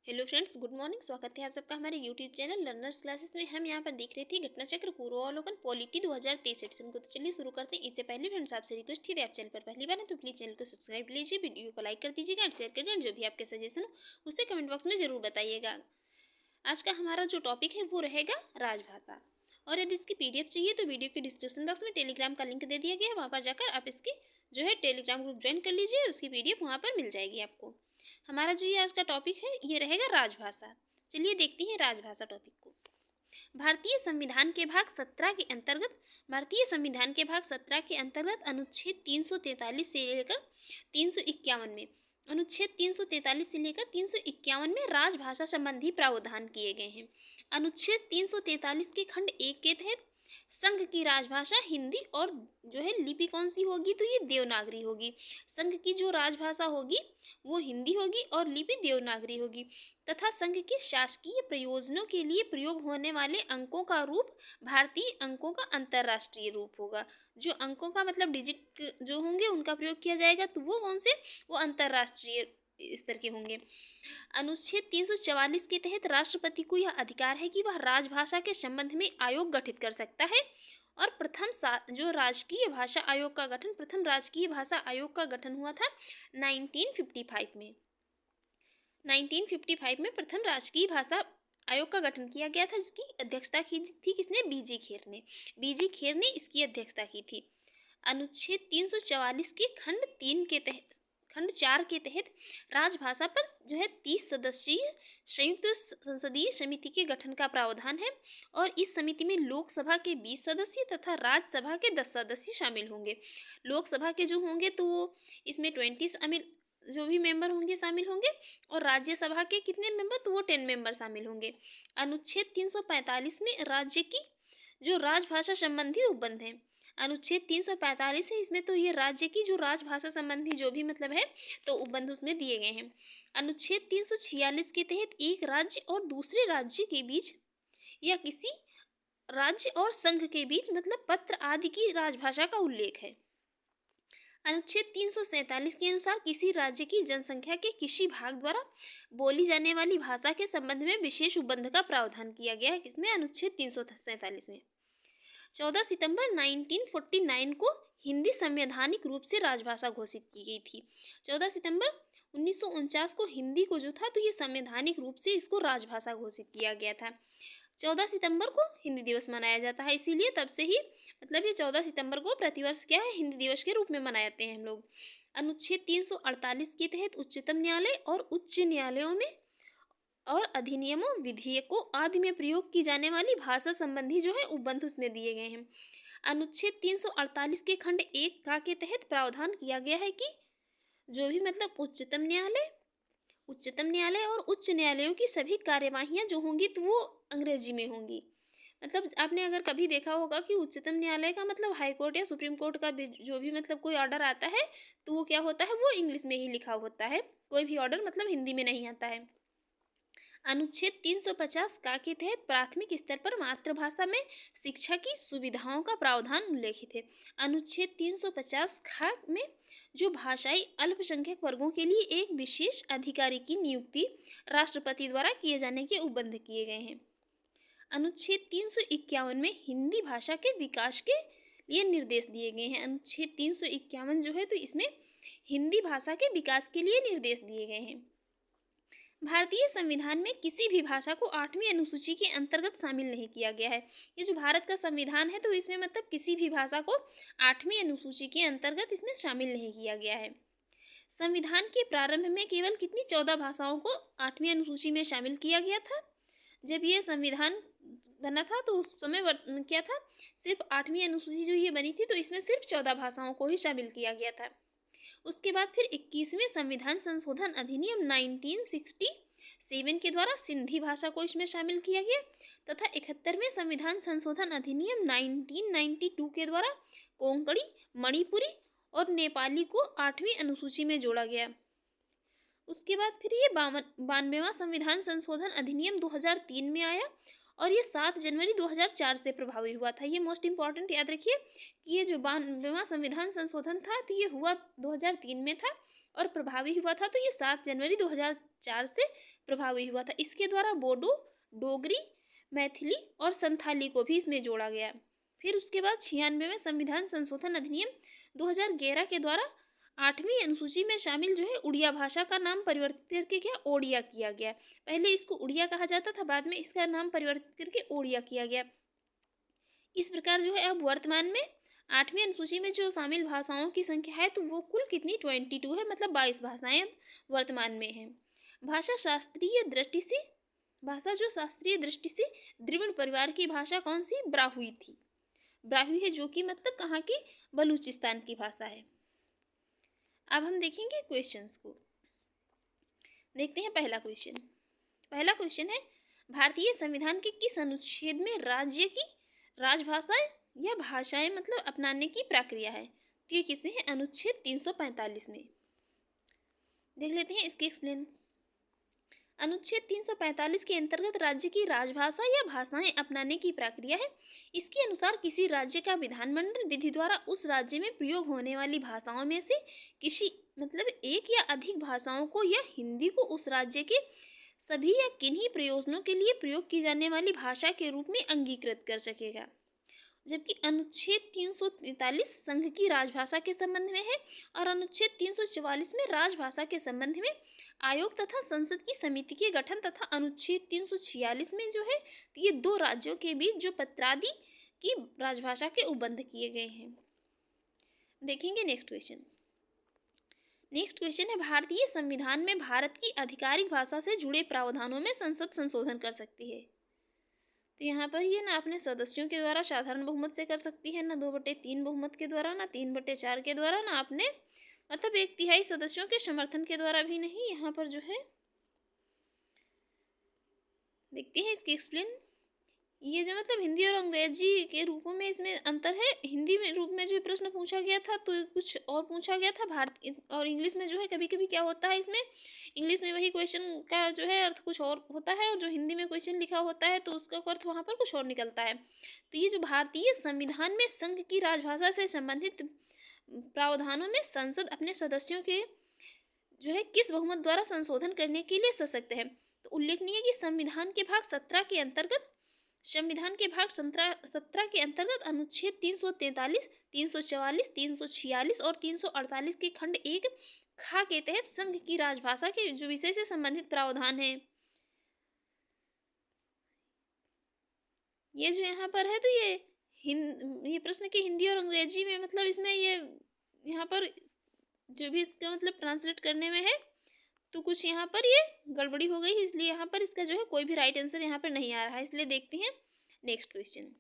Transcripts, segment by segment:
Hello friends, good morning. स्वागत है आप सबका हमारे यूट्यूब चैनल लर्नर्स क्लासेस में। हम यहाँ पर देख रहे थे घटना चक्र पूर्वावलोकन पॉलिटी 2023 सेशन को। तो चलिए शुरू करते हैं। इससे पहले फ्रेंड्स आपसे रिक्वेस्ट थी, आप चैनल पर पहली बार है तो प्लीज़ चैनल को सब्सक्राइब लीजिए, वीडियो को लाइक कर दीजिएगा और शेयर कर दीजिए। जो भी आपके सजेशन हो उसे कमेंट बॉक्स में जरूर बताइएगा। आज का हमारा जो टॉपिक है वो रहेगा राजभाषा। और यदि इसकी पीडीएफ चाहिए तो वीडियो के डिस्क्रिप्शन बॉक्स में टेलीग्राम का लिंक दे दिया गया है, वहाँ पर जाकर आप इसकी जो है टेलीग्राम ग्रुप ज्वाइन कर लीजिए। उसकी पीडीएफ वहाँ पर मिल जाएगी आपको। हमारा जो ये आज का टॉपिक है ये रहेगा राजभाषा। चलिए देखते हैं राजभाषा टॉपिक को। भारतीय संविधान के भाग 17 के अंतर्गत अनुच्छेद 343 से लेकर 351 में अनुच्छेद 343 से लेकर 351 में राजभाषा संबंधी प्रावधान किए गए हैं। अनुच्छेद 343 के खंड 1 के तहत संघ की राजभाषा हिंदी और जो है लिपि कौन सी होगी, तो ये देवनागरी होगी। संघ की जो राजभाषा होगी वो हिंदी होगी और लिपि देवनागरी होगी तथा संघ के शासकीय प्रयोजनों के लिए प्रयोग होने वाले अंकों का रूप भारतीय अंकों का अंतर्राष्ट्रीय रूप होगा। जो अंकों का मतलब डिजिट जो होंगे उनका प्रयोग किया जाएगा तो वो कौन से, वो अंतर्राष्ट्रीय स्तर के होंगे। अनुच्छेद 344 के तहत राष्ट्रपति को यह अधिकार है कि वह राजभाषा के संबंध में आयोग गठित कर सकता है और प्रथम राजकीय भाषा आयोग का गठन हुआ था 1955 में। 1955 में प्रथम राजकीय भाषा आयोग का गठन किया गया था, जिसकी अध्यक्षता की थी किसने, बीजी खेर ने इसकी अध्यक्षता की थी। अनुच्छेद 344 के खंड 4 के तहत राजभाषा पर जो है 30 सदस्यीय संयुक्त संसदीय समिति के गठन का प्रावधान है और इस समिति में लोकसभा के 20 सदस्य तथा राज्यसभा के 10 सदस्य शामिल होंगे। लोकसभा के जो होंगे तो वो इसमें 20 जो भी मेंबर होंगे शामिल होंगे और राज्यसभा के कितने मेंबर, तो वो 10 मेंबर शामिल होंगे। अनुच्छेद 345 में राज्य की जो राजभाषा संबंधी उपबंध है, अनुच्छेद 345 है इसमें, तो ये राज्य की जो राजभाषा संबंधी जो भी मतलब है तो उपबंध उसमें दिए गए हैं। अनुच्छेद 346 के तहत एक राज्य और दूसरे राज्य के बीच या किसी राज्य और संघ के बीच मतलब पत्र आदि की राजभाषा का उल्लेख है। अनुच्छेद 347 के अनुसार किसी राज्य की जनसंख्या के किसी भाग द्वारा बोली जाने वाली भाषा के संबंध में विशेष उपबंध का प्रावधान किया गया है। किसमें, अनुच्छेद 347 में। 14 सितंबर 1949 को हिंदी संवैधानिक रूप से राजभाषा घोषित की गई थी। 14 सितंबर 1949 को हिंदी को जो था तो ये संवैधानिक रूप से इसको राजभाषा घोषित किया गया था। 14 सितंबर को हिंदी दिवस मनाया जाता है, इसीलिए तब से ही मतलब ये 14 सितंबर को प्रतिवर्ष क्या है, हिंदी दिवस के रूप में मनाते हैं हम लोग। अनुच्छेद 348 के तहत उच्चतम न्यायालय और उच्च न्यायालयों में और अधिनियमों, विधेयकों आदि में प्रयोग की जाने वाली भाषा संबंधी जो है उपबंध उसमें दिए गए हैं। अनुच्छेद 348 के खंड 1 का के तहत प्रावधान किया गया है कि जो भी मतलब उच्चतम न्यायालय और उच्च न्यायालयों की सभी कार्यवाहियां जो होंगी तो वो अंग्रेजी में होंगी। मतलब आपने अगर कभी देखा होगा कि उच्चतम न्यायालय का मतलब हाई कोर्ट या सुप्रीम कोर्ट का जो भी मतलब कोई ऑर्डर आता है तो वो क्या होता है, वो इंग्लिश में ही लिखा होता है। कोई भी ऑर्डर मतलब हिंदी में नहीं आता है। अनुच्छेद 350 का के तहत प्राथमिक स्तर पर मातृभाषा में शिक्षा की सुविधाओं का प्रावधान उल्लेखित है। अनुच्छेद 350 खा में जो भाषाई अल्पसंख्यक वर्गों के लिए एक विशेष अधिकारी की नियुक्ति राष्ट्रपति द्वारा किए जाने के उपबंध किए गए हैं। अनुच्छेद 351 में हिंदी भाषा के विकास के लिए निर्देश दिए गए हैं। अनुच्छेद 351 जो है तो इसमें हिंदी भाषा के विकास के लिए निर्देश दिए गए हैं। भारतीय संविधान में किसी भी भाषा को 8वीं अनुसूची के अंतर्गत शामिल नहीं किया गया है। ये जो भारत का संविधान है तो इसमें मतलब किसी भी भाषा को 8वीं अनुसूची के अंतर्गत इसमें शामिल नहीं किया गया है। संविधान के प्रारंभ में केवल कितनी 14 भाषाओं को 8वीं अनुसूची में शामिल किया गया था। जब ये संविधान बना था तो उस समय क्या था, सिर्फ 8वीं अनुसूची जो ये बनी थी तो इसमें सिर्फ 14 भाषाओं को ही शामिल किया गया था। उसके बाद फिर 21वें संविधान संशोधन अधिनियम 1967 के द्वारा सिंधी भाषा को इसमें शामिल किया गया तथा 71वें संविधान संशोधन अधिनियम 1992 के द्वारा कोंकणी, मणिपुरी और नेपाली को 8वीं अनुसूची में जोड़ा गया। उसके बाद फिर ये 92वां संविधान संशोधन अधिनियम 2003 में आया और ये 7 जनवरी 2004 से प्रभावी हुआ था। ये मोस्ट इम्पॉर्टेंट याद रखिए कि ये जो 92वां संविधान संशोधन था तो ये हुआ 2003 में था और प्रभावी हुआ था, तो ये 7 जनवरी 2004 से प्रभावी हुआ था। इसके द्वारा बोडो, डोगरी, मैथिली और संथाली को भी इसमें जोड़ा गया। फिर उसके बाद 96वें संविधान संशोधन अधिनियम 2011 के द्वारा 8वीं अनुसूची में शामिल जो है उड़िया भाषा का नाम परिवर्तित करके क्या ओडिया किया गया। पहले इसको उड़िया कहा जाता था, बाद में इसका नाम परिवर्तित करके ओडिया किया गया। इस प्रकार जो है अब वर्तमान में 8वीं अनुसूची में जो शामिल भाषाओं की संख्या है तो वो कुल कितनी 22 है, मतलब 22 भाषाएं अब वर्तमान में हैं। भाषा जो शास्त्रीय दृष्टि से द्रविड़ परिवार की भाषा कौन सी? ब्राहुई थी। ब्राहुई है, जो कि मतलब कहाँ की? बलूचिस्तान की भाषा है। अब हम देखेंगे क्वेश्चंस को। देखते हैं पहला क्वेश्चन है भारतीय संविधान के किस अनुच्छेद में राज्य की राजभाषा या भाषाएं मतलब अपनाने की प्रक्रिया है? तो ये किसमें है? अनुच्छेद 345 में। देख लेते हैं इसके एक्सप्लेन। अनुच्छेद 345 के अंतर्गत राज्य की राजभाषा या भाषाएं अपनाने की प्रक्रिया है। इसके अनुसार किसी राज्य का विधानमंडल विधि द्वारा उस राज्य में प्रयोग होने वाली भाषाओं में से किसी मतलब एक या अधिक भाषाओं को या हिंदी को उस राज्य के सभी या किन्हीं प्रयोजनों के लिए प्रयोग की जाने वाली भाषा के रूप में अंगीकृत कर सकेगा। जबकि अनुच्छेद 343 संघ की राजभाषा के संबंध में है और अनुच्छेद 344 में राजभाषा के संबंध में आयोग तथा संसद की समिति के गठन तथा अनुच्छेद 346 में जो है ये दो राज्यों के बीच जो पत्रादि की राजभाषा के उपबंध किए गए हैं। देखेंगे नेक्स्ट क्वेश्चन है भारतीय संविधान में भारत की आधिकारिक भाषा से जुड़े प्रावधानों में संसद संशोधन कर सकती है। तो यहाँ पर ये ना अपने सदस्यों के द्वारा साधारण बहुमत से कर सकती है, ना 2/3 बहुमत के द्वारा, ना 3/4 के द्वारा, ना अपने मतलब 1/3 सदस्यों के समर्थन के द्वारा भी नहीं। यहाँ पर जो है देखते हैं इसकी एक्सप्लेन। ये जो मतलब हिंदी और अंग्रेजी के रूपों में इसमें अंतर है। हिंदी में रूप में जो प्रश्न पूछा गया था तो कुछ और पूछा गया था भारत, और इंग्लिश में जो है कभी कभी क्या होता है इसमें इंग्लिश में वही क्वेश्चन का जो है अर्थ कुछ और होता है और जो हिंदी में क्वेश्चन लिखा होता है तो उसका अर्थ वहाँ पर कुछ और निकलता है। तो ये जो भारतीय संविधान में संघ की राजभाषा से संबंधित प्रावधानों में संसद अपने सदस्यों के जो है किस बहुमत द्वारा संशोधन करने के लिए सशक्त है। तो उल्लेखनीय है कि संविधान के भाग 17 के अंतर्गत अनुच्छेद 343, 344, 346 और 348 के खंड 1 खा के तहत संघ की राजभाषा के जो विषय से संबंधित प्रावधान है। ये जो यहाँ पर है तो ये प्रश्न की हिंदी और अंग्रेजी में मतलब इसमें ये यहाँ पर जो भी इसका मतलब ट्रांसलेट करने में है तो कुछ यहाँ पर ये गड़बड़ी हो गई, इसलिए यहाँ पर इसका जो है कोई भी राइट आंसर यहाँ पर नहीं आ रहा है। इसलिए देखते हैं नेक्स्ट क्वेश्चन।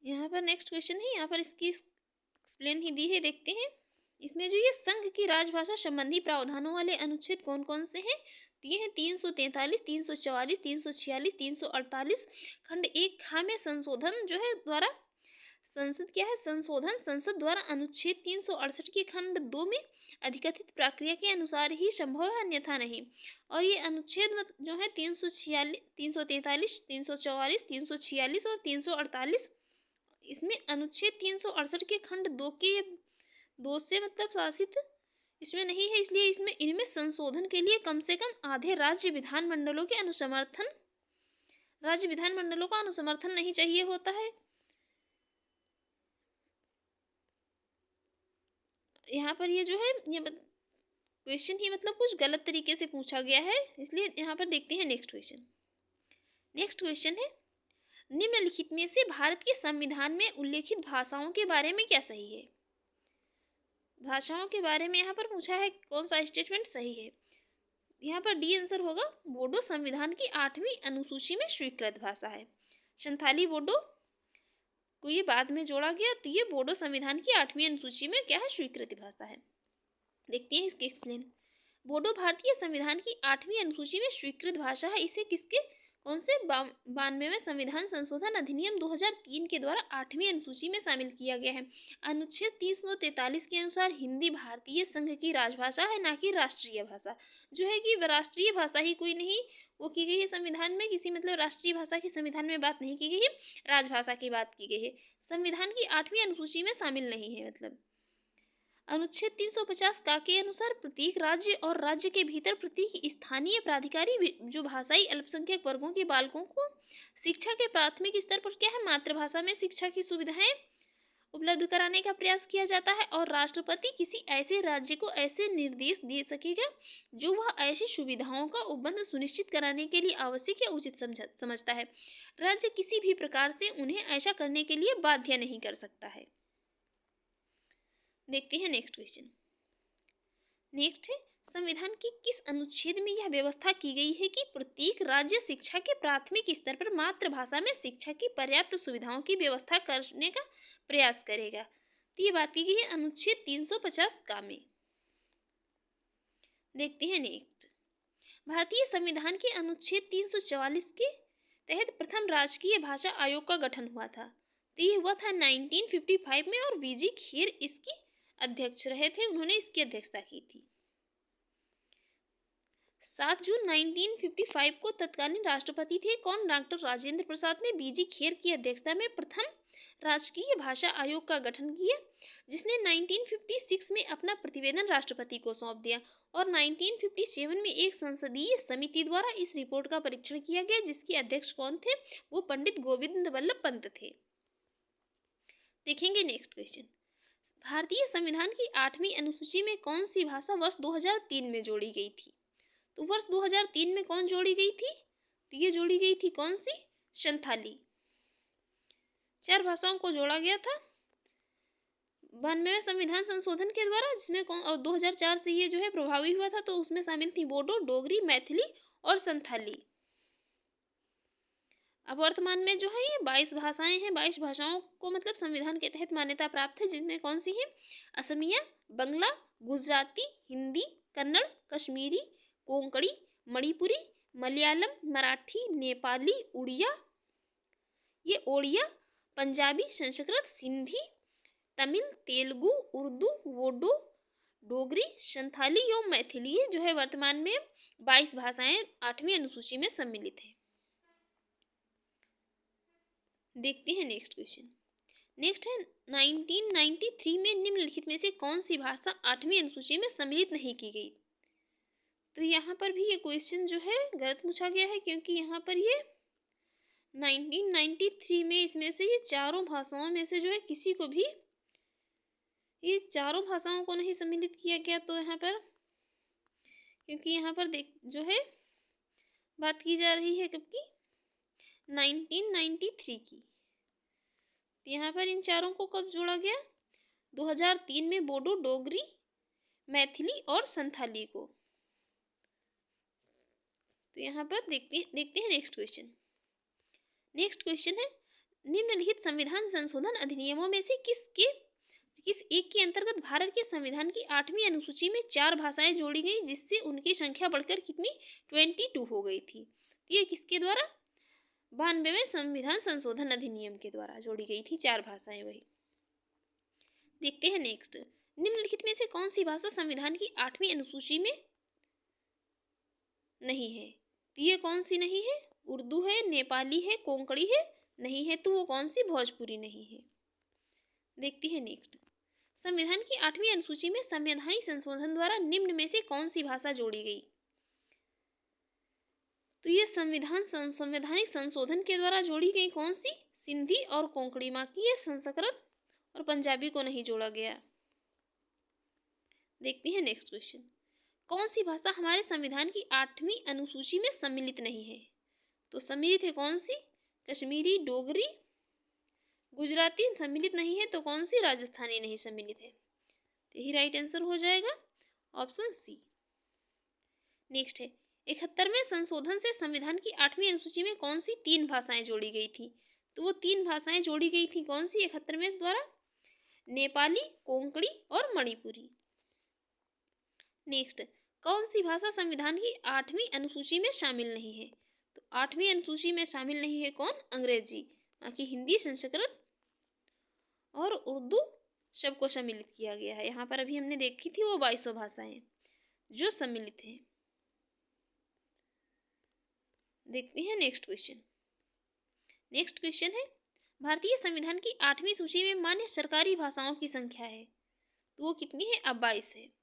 यहाँ पर नेक्स्ट क्वेश्चन है, यहाँ पर इसकी एक्सप्लेन ही दी है। देखते हैं इसमें जो ये संघ की राजभाषा संबंधी प्रावधानों वाले अनुच्छेद कौन कौन से हैं। तो ये हैं 343, 344, 346, 348 खंड 1 खा में संशोधन जो है द्वारा संसद द्वारा अनुच्छेद 368 के खंड 2 में अधिकथित प्रक्रिया के अनुसार ही संभव है, अन्यथा नहीं। और ये अनुच्छेद जो है 343, 344, 346 और 348 इसमें अनुच्छेद 368 के खंड 2 से मतलब शासित इसमें नहीं है, इसलिए इनमें संशोधन के लिए कम से कम आधे राज्य विधानमंडलों का अनुसमर्थन नहीं चाहिए होता है। यहाँ पर ये जो है ये क्वेश्चन ही मतलब कुछ गलत तरीके से पूछा गया है, इसलिए यहाँ पर देखते हैं नेक्स्ट क्वेश्चन है निम्नलिखित में से भारत के संविधान में उल्लेखित भाषाओं के बारे में क्या सही है। भाषाओं के बारे में यहाँ पर पूछा है कौन सा स्टेटमेंट सही है। यहाँ पर डी आंसर होगा। बोडो संविधान की 8वीं अनुसूची में स्वीकृत भाषा है। संथाली बोडो को ये बाद में जोड़ा गया, तो ये बोडो संविधान की 8वीं अनुसूची में क्या है, स्वीकृत भाषा है। देखते हैं इसके एक्सप्लेन। बोडो भारतीय संविधान की 8वीं अनुसूची में स्वीकृत भाषा है। इसे किसके कौन से 92वें संविधान संशोधन अधिनियम 2003 के द्वारा 8वीं अनुसूची में शामिल किया गया है। अनुच्छेद 343 के अनुसार हिंदी भारतीय संघ की राजभाषा है, ना कि राष्ट्रीय भाषा। जो है कि राष्ट्रीय भाषा ही कोई नहीं, वो की गई है संविधान में, किसी मतलब राष्ट्रीय भाषा की संविधान में बात नहीं की गई है, राजभाषा की बात की गई है, संविधान की 8वीं अनुसूची में शामिल नहीं है। मतलब अनुच्छेद 350 का के अनुसार प्रत्येक राज्य और राज्य के भीतर प्रत्येक स्थानीय प्राधिकारी जो भाषाई अल्पसंख्यक वर्गों के बालकों को शिक्षा के प्राथमिक स्तर पर क्या है, मातृभाषा में शिक्षा की सुविधाएं उपलब्ध कराने का प्रयास किया जाता है। और राष्ट्रपति किसी ऐसे राज्य को ऐसे निर्देश दे सकेगा जो वह ऐसी सुविधाओं का उपबंध सुनिश्चित कराने के लिए आवश्यक या उचित समझता है। राज्य किसी भी प्रकार से उन्हें ऐसा करने के लिए बाध्य नहीं कर सकता है। देखते हैं नेक्स्ट क्वेश्चन। नेक्स्ट है, संविधान के किस अनुच्छेद में यह व्यवस्था की गई है कि प्रत्येक राज्य शिक्षा के प्राथमिक स्तर पर मातृभाषा में शिक्षा की पर्याप्त सुविधाओं की व्यवस्था करने का प्रयास करेगा। तो ये बात की गई है अनुच्छेद 350 का में। देखते हैं नेक्स्ट, भारतीय संविधान के अनुच्छेद 344 के तहत प्रथम राजकीय भाषा आयोग का गठन हुआ था। तो ये हुआ था 1955 में और वीजी खेर इसकी अध्यक्ष रहे थे, उन्होंने इसकी अध्यक्षता की थी। 7 जून 1955 को तत्कालीन राष्ट्रपति थे कौन, डॉक्टर राजेंद्र प्रसाद ने बीजी खेर की अध्यक्षता में प्रथम राष्ट्रीय भाषा आयोग का गठन किया, जिसने 1956 में अपना प्रतिवेदन राष्ट्रपति को सौंप दिया और 1957 में एक संसदीय समिति द्वारा इस रिपोर्ट का परीक्षण किया गया, जिसके अध्यक्ष कौन थे, वो पंडित गोविंद वल्लभ पंत थे। देखेंगे नेक्स्ट क्वेश्चन, भारतीय संविधान की 8वीं अनुसूची में कौन सी भाषा वर्ष 2003 में जोड़ी गई थी। तो वर्ष 2003 में कौन जोड़ी गई थी, तो ये जोड़ी गई थी कौन सी, संथाली। 4 भाषाओं को जोड़ा गया था 92वें संविधान संशोधन के द्वारा, जिसमें और 2004 से ये जो है प्रभावी हुआ था, तो उसमें शामिल थी बोडो, डोगरी, मैथिली और संथाली। अब वर्तमान में जो है ये 22 भाषाएं हैं, 22 भाषाओं को मतलब संविधान के तहत मान्यता प्राप्त है, जिसमें कौन सी है, असमिया, बंगला, गुजराती, हिंदी, कन्नड़, कश्मीरी, कोंकणी, मणिपुरी, मलयालम, मराठी, नेपाली, उड़िया, ये ओडिया, पंजाबी, संस्कृत, सिंधी, तमिल, तेलुगु, उर्दू, वोडो, डोगरी, संथाली और मैथिली, ये जो है वर्तमान में 22 भाषाएं 8वीं अनुसूची में सम्मिलित है। देखते हैं नेक्स्ट क्वेश्चन। नेक्स्ट है 1993 में निम्नलिखित में से कौन सी भाषा 8वीं अनुसूची में सम्मिलित नहीं की गई। तो यहाँ पर भी ये क्वेश्चन जो है गलत पूछा गया है, क्योंकि यहाँ पर ये 1993 में इसमें से ये चारों भाषाओं में से जो है किसी को भी, ये चारों भाषाओं को नहीं सम्मिलित किया गया। तो यहाँ पर क्योंकि यहाँ पर देख जो है बात की जा रही है कब की, 1993 की। यहाँ पर इन चारों को कब जोड़ा गया, 2003 में बोडो, डोगरी, मैथिली और संथाली को। तो यहाँ पर देखते हैं नेक्स्ट क्वेश्चन। नेक्स्ट क्वेश्चन है, निम्नलिखित संविधान संशोधन अधिनियमों में से किस एक के अंतर्गत भारत के संविधान की 8वीं अनुसूची में 4 भाषाएं जोड़ी गई, जिससे उनकी संख्या बढ़कर कितनी, 22 हो गई थी। तो ये किसके द्वारा, 92वें संविधान संशोधन अधिनियम के द्वारा जोड़ी गई थी 4 भाषाएं वही। देखते हैं नेक्स्ट, निम्नलिखित में से कौन सी भाषा संविधान की 8वीं अनुसूची में नहीं है। तो ये कौन सी नहीं है, उर्दू है, नेपाली है, कोंकणी है, नहीं है तो वो कौन सी, भोजपुरी नहीं है। देखते हैं नेक्स्ट, संविधान की 8वीं अनुसूची में संवैधानिक संशोधन द्वारा निम्न में से कौन सी भाषा जोड़ी गई। तो ये संवैधानिक संशोधन के द्वारा जोड़ी गई कौन सी, सिंधी और कोंकणी, बाकी ये संस्कृत और पंजाबी को नहीं जोड़ा गया। देखते हैं नेक्स्ट क्वेश्चन, कौन सी भाषा हमारे संविधान की 8वीं अनुसूची में सम्मिलित नहीं है। तो सम्मिलित है कौन सी, कश्मीरी, डोगरी, गुजराती सम्मिलित नहीं है, तो कौन सी, राजस्थानी नहीं सम्मिलित है। तो यही राइट आंसर हो जाएगा ऑप्शन सी। नेक्स्ट है, 71वें संशोधन से संविधान की 8वीं अनुसूची में कौन सी 3 भाषाएं जोड़ी गई थी। तो वो 3 भाषाएं जोड़ी गई थी कौन सी 71वें द्वारा, नेपाली, कोंकणी और मणिपुरी। नेक्स्ट, कौन सी भाषा संविधान की 8वीं अनुसूची में शामिल नहीं है। तो 8वीं अनुसूची में शामिल नहीं है कौन, अंग्रेजी, बाकी हिंदी, संस्कृत और उर्दू सबको सम्मिलित किया गया है। यहाँ पर अभी हमने देखी थी वो 22 भाषाएं जो सम्मिलित हैं। देखते हैं नेक्स्ट क्वेश्चन। नेक्स्ट क्वेश्चन है, भारतीय संविधान की 8वीं सूची में मान्य सरकारी भाषाओं की संख्या है, तो वो कितनी है? अब 22 है।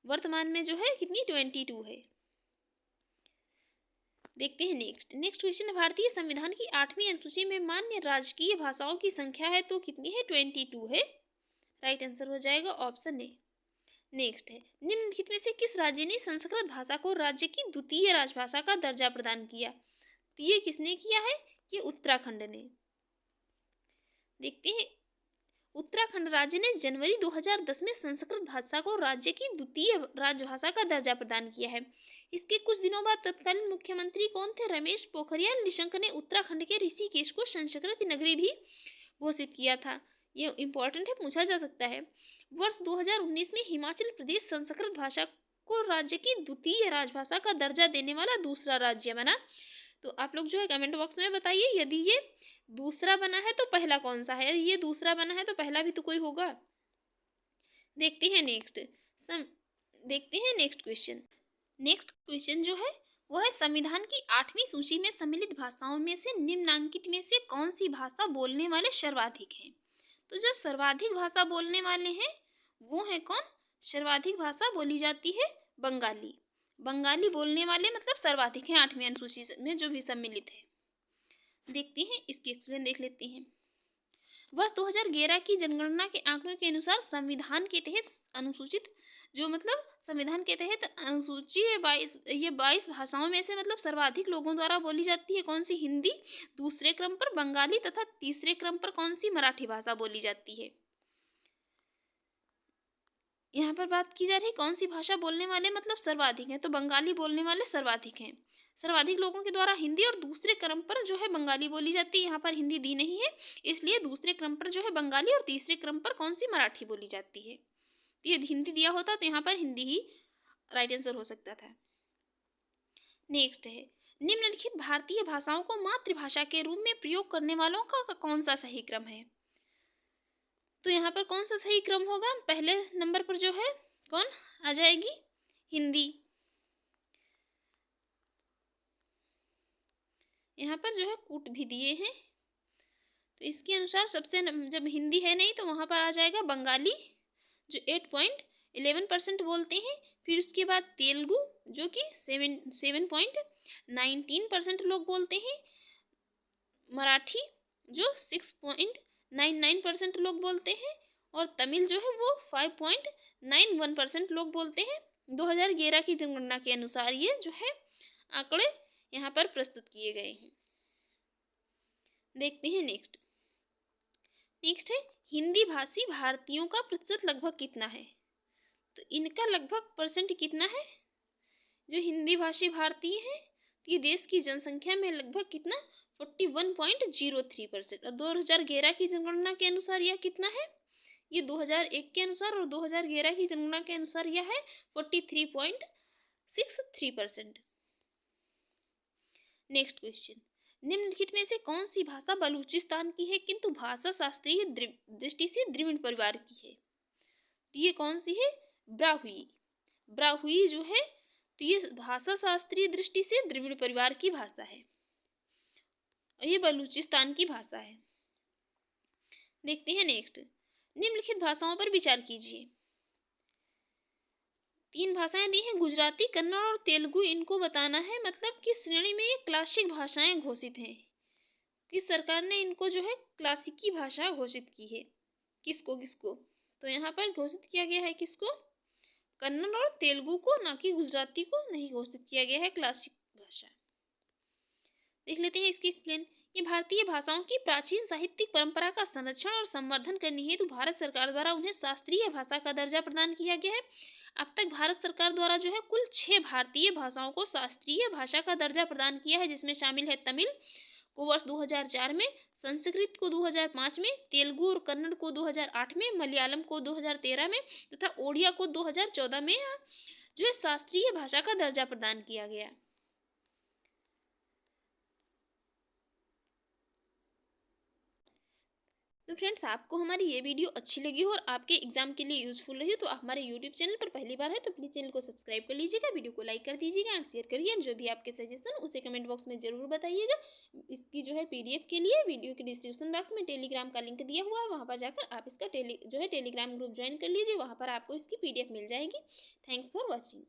वर्तमान में जो है कितनी? 22 है। देखते हैं नेक्स्ट क्वेश्चन है, भारतीय संविधान की 8वीं अनुसूची में मान्य राजकीय भाषाओं की संख्या है, तो कितनी है? 22 है। राइट आंसर हो जाएगा ऑप्शन ए। नेक्स्ट है, निम्नलिखित में से किस राज्य ने संस्कृत भाषा को राज्य की द्वितीय राजभाषा का दर्जा प्रदान किया? तो ये किसने किया है? ये उत्तराखंड ने। देखते हैं, उत्तराखंड राज्य ने जनवरी 2010 में संस्कृत भाषा को राज्य की द्वितीय राजभाषा का दर्जा प्रदान किया है। इसके कुछ दिनों बाद तत्कालीन मुख्यमंत्री कौन थे? रमेश पोखरियाल निशंक ने उत्तराखंड के ऋषिकेश को संस्कृत नगरी भी घोषित किया था। ये इंपॉर्टेंट है, पूछा जा सकता है। वर्ष 2019 में हिमाचल प्रदेश संस्कृत भाषा को राज्य की द्वितीय राजभाषा का दर्जा देने वाला दूसरा राज्य बना। तो आप लोग जो है कमेंट बॉक्स में बताइए, यदि ये दूसरा बना है तो पहला कौन सा है? यदि ये दूसरा बना है तो पहला भी तो कोई होगा। देखते हैं नेक्स्ट क्वेश्चन। नेक्स्ट क्वेश्चन जो है वो है, संविधान की 8वीं सूची में सम्मिलित भाषाओं में से निम्नलिखित में से कौन सी भाषा बोलने वाले सर्वाधिक हैं? तो जो सर्वाधिक भाषा बोलने वाले हैं वो है कौन? सर्वाधिक भाषा बोली जाती है बंगाली। बंगाली बोलने वाले मतलब सर्वाधिक हैं 8वीं अनुसूची में जो भी सम्मिलित है। देखते हैं इसकी एक्सप्लेन देख लेते हैं। वर्ष 2011 की जनगणना के आंकड़ों के अनुसार संविधान के तहत अनुसूचित जो मतलब संविधान के तहत अनुसूची है 22 भाषाओं में से मतलब सर्वाधिक लोगों द्वारा बोली जाती है कौन सी? हिंदी, दूसरे क्रम पर बंगाली तथा तीसरे क्रम पर कौन सी? मराठी भाषा बोली जाती है। यहाँ पर बात की जा रही है कौन सी भाषा बोलने वाले मतलब सर्वाधिक हैं, तो बंगाली बोलने वाले सर्वाधिक हैं। सर्वाधिक लोगों के द्वारा हिंदी और दूसरे क्रम पर जो है बंगाली बोली जाती है। यहाँ पर हिंदी दी नहीं है, इसलिए दूसरे क्रम पर जो है बंगाली और तीसरे क्रम पर कौन सी? मराठी बोली जाती है। तो ये हिंदी दिया होता तो यहाँ पर हिंदी ही राइट आंसर हो सकता था। नेक्स्ट है, निम्नलिखित भारतीय भाषाओं को मातृभाषा के रूप में प्रयोग करने वालों का कौन सा सही क्रम है? तो यहाँ पर कौन सा सही क्रम होगा? पहले नंबर पर जो है कौन आ जाएगी? हिंदी। यहाँ पर जो है कूट भी दिए हैं, तो इसके अनुसार सबसे जब हिंदी है नहीं तो वहाँ पर आ जाएगा बंगाली जो 8.11% बोलते हैं। फिर उसके बाद तेलुगु जो कि 7.19% लोग बोलते हैं। मराठी जो 6.99% लोग बोलते हैं। और तमिल जो है वो 5.91% लोग बोलते हैं। 2011 की जनगणना के अनुसार ये जो है आंकड़े यहाँ पर प्रस्तुत किए गए हैं। देखते हैं नेक्स्ट है, हिंदी भाषी भारतीयों का प्रतिशत लगभग कितना है? तो इनका लगभग परसेंट कितना है? जो हिंदी भाषी भारतीय हैं तो ये देश की जनसंख्या में लगभग कितना? 41.03%। और 2011 की जनगणना के अनुसार यह कितना है? ये 2001 के अनुसार और 2011 की जनगणना के अनुसार यह है 43.63%। नेक्स्ट क्वेश्चन, निम्नलिखित में से कौन सी भाषा बलूचिस्तान की है किंतु भाषा शास्त्रीय दृष्टि से द्रविड़ परिवार की है? तो ये कौन सी है? ब्राहुई जो है तो ये भाषा शास्त्रीय दृष्टि से द्रविड़ परिवार की भाषा है और ये बलूचिस्तान की भाषा है। देखते हैं नेक्स्ट, निम्नलिखित भाषाओं पर विचार कीजिए। 3 भाषाएं दी हैं, गुजराती, कन्नड़ और तेलुगु। इनको बताना है मतलब किस श्रेणी में ये क्लासिक भाषाएं घोषित हैं। किस सरकार ने इनको जो है क्लासिकी भाषा घोषित की है? किसको? तो यहाँ पर घोषित किया गया है किसको? कन्नड़ और तेलुगु को, ना कि गुजराती को नहीं घोषित किया गया है क्लासिक भाषा। देख लेते हैं इसकी एक्सप्लेन। ये भारतीय भाषाओं की प्राचीन साहित्यिक परंपरा का संरक्षण और संवर्धन करने हेतु भारत सरकार द्वारा उन्हें शास्त्रीय भाषा का दर्जा प्रदान किया गया है। अब तक भारत सरकार द्वारा जो है कुल 6 भारतीय भाषाओं को शास्त्रीय भाषा का दर्जा प्रदान किया है, जिसमें शामिल है तमिल को वर्ष 2004 में, संस्कृत को 2005 में, तेलुगु और कन्नड़ को 2008 में, मलयालम को 2013 में तथा ओडिया को 2014 में जो है शास्त्रीय भाषा का दर्जा प्रदान किया गया। तो फ्रेंड्स, आपको हमारी ये वीडियो अच्छी लगी हो और आपके एग्जाम के लिए यूजफुल रही हो तो आप हमारे यूट्यूब चैनल पर पहली बार है तो प्लीज़ चैनल को सब्सक्राइब कर लीजिएगा, वीडियो को लाइक कर दीजिएगा एंड शेयर करिए, एंड जो भी आपके सजेशन उसे कमेंट बॉक्स में ज़रूर बताइएगा। इसकी जो है पीडीएफ के लिए वीडियो के डिस्क्रिप्शन बॉक्स में टेलीग्राम का लिंक दिया हुआ है, वहाँ पर जाकर आप इसका टेलीग्राम ग्रुप ज्वाइन कर लीजिए, वहाँ पर आपको इसकी पीडीएफ मिल जाएगी। Thanks for watching.